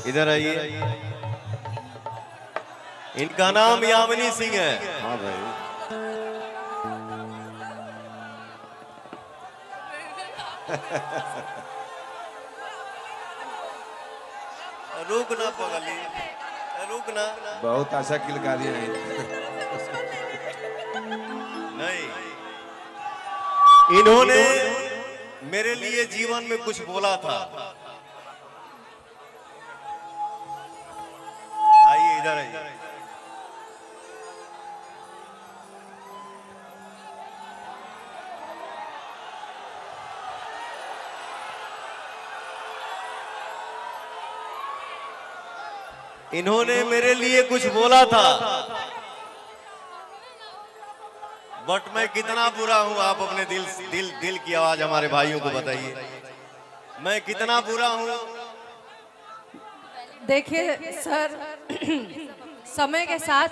इधर आइए। इनका नाम यामिनी सिंह है। हाँ भाई। रुकना पगली, रुकना। बहुत आशा किलकारी है। नहीं, इन्होंने मेरे लिए जीवन में कुछ बोला था। आइए इधर आइए। इन्होंने मेरे लिए कुछ बोला था, बट मैं कितना बुरा हूं आप अपने दिल की आवाज हमारे भाइयों को बताइए, मैं कितना बुरा हूं। देखिए सर, समय के साथ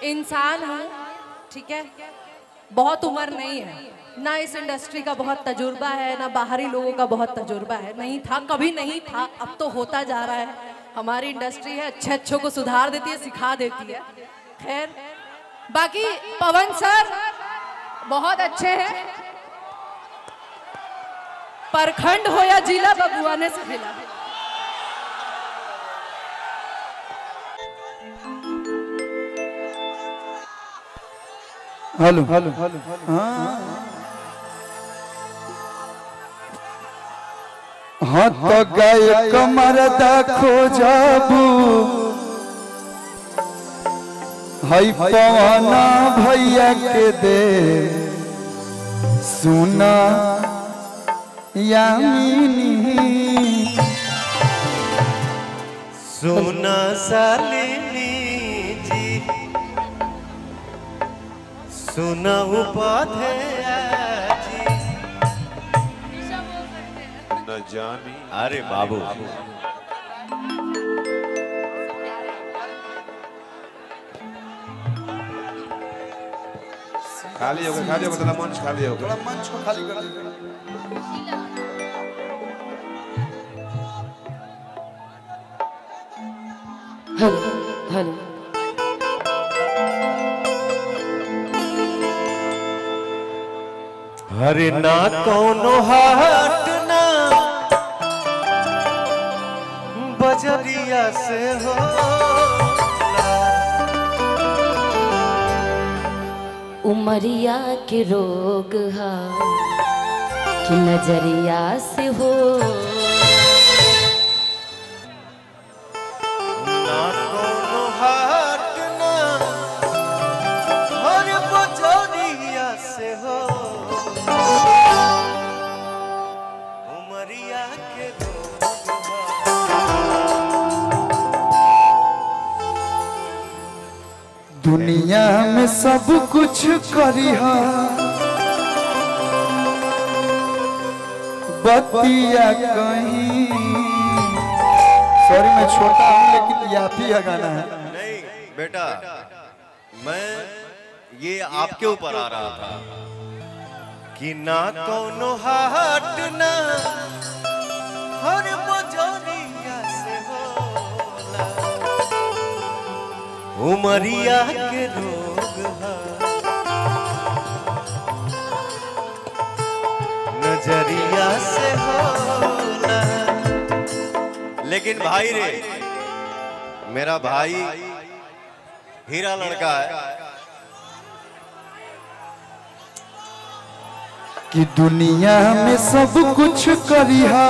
इंसान हूँ, ठीक है, बहुत उम्र नहीं है, ना इस इंडस्ट्री का बहुत तजुर्बा है, ना बाहरी लोगों का बहुत तजुर्बा है, नहीं था, कभी नहीं था, अब तो होता जा रहा है। हमारी इंडस्ट्री है, अच्छे अच्छों को सुधार देती है, सिखा देती है। खैर, बाकी पवन सर बहुत अच्छे हैं, प्रखंड हो या जिला बबुआने से मिला। Hello hello hello. हाँ तो गए कमर देखो जाबू हई पवना भैया के दे सुना यामिनी सुना सालिनी जी, सुना उपाध्याय जी। न जानी। अरे बाबू, खाली होगा थोड़ा मंच खाली होगा। थोड़ा मंच को खाली कर दीजिए। Hello hello. हरे ना कोनो हाट ना बजरिया से हो, उमरिया के रोग हा कि नजरिया से हो, ना कोनो हाट ना हर बजरिया से हो, उमरिया के दुनिया में सब कुछ करिहा बतिया कहीं। सॉरी मैं छोटा हूँ लेकिन यापी का गाना है। नहीं बेटा, मैं ये आपके ऊपर आ रहा था कि ना कोनो हाट ना हर बजरिया से होला, उमरिया के रोग हा नजरिया से होला। लेकिन भाई रे, मेरा भाई हीरा लड़का है कि दुनिया में सब कुछ करिहा,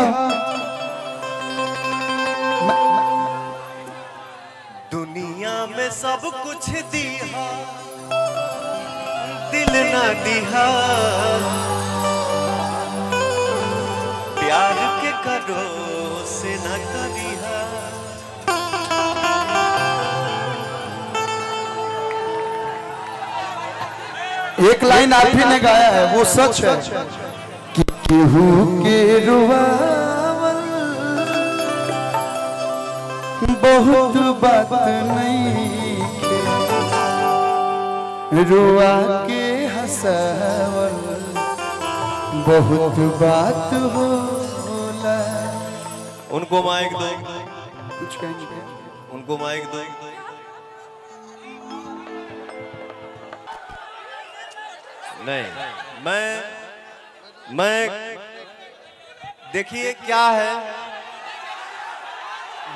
दुनिया में सब कुछ दिहा, दिल ना दिहा, प्यार के करो से न करिहा। एक लाइन आप ही ने गाया है, वो सच है कि केहू के रुआवल बहुत बात नहीं, रुआ के हंसावल बहुत बात होला। उनको माइक दो। कुछ कहेंगे? उनको माइक दो। नहीं, मैं देखिए क्या है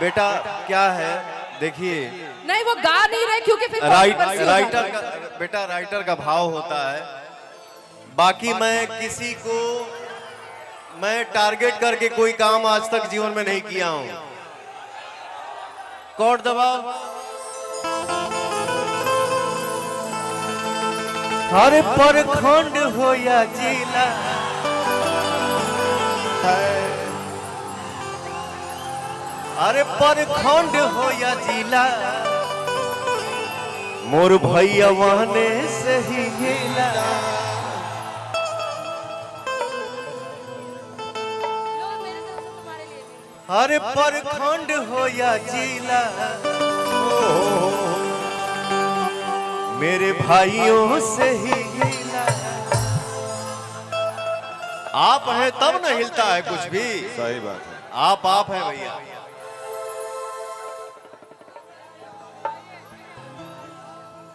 बेटा, क्या है देखिए। नहीं वो गा नहीं रहे क्योंकि फिर राइटर का बेटा, राइटर का भाव होता है। बाकी मैं किसी को मैं टारगेट करके कोई काम आज तक जीवन में नहीं किया हूं। कॉर्ड दबाओ। हर प्रखंड हो या जिला, अरे प्रखंड हो या जिला, मोर भैया वहने से ही हिला। अरे प्रखंड हो या जिला, मेरे भाइयों से ही हिला। आप हैं तब न हिलता है कुछ भी। सही बात है। आप हैं भैया।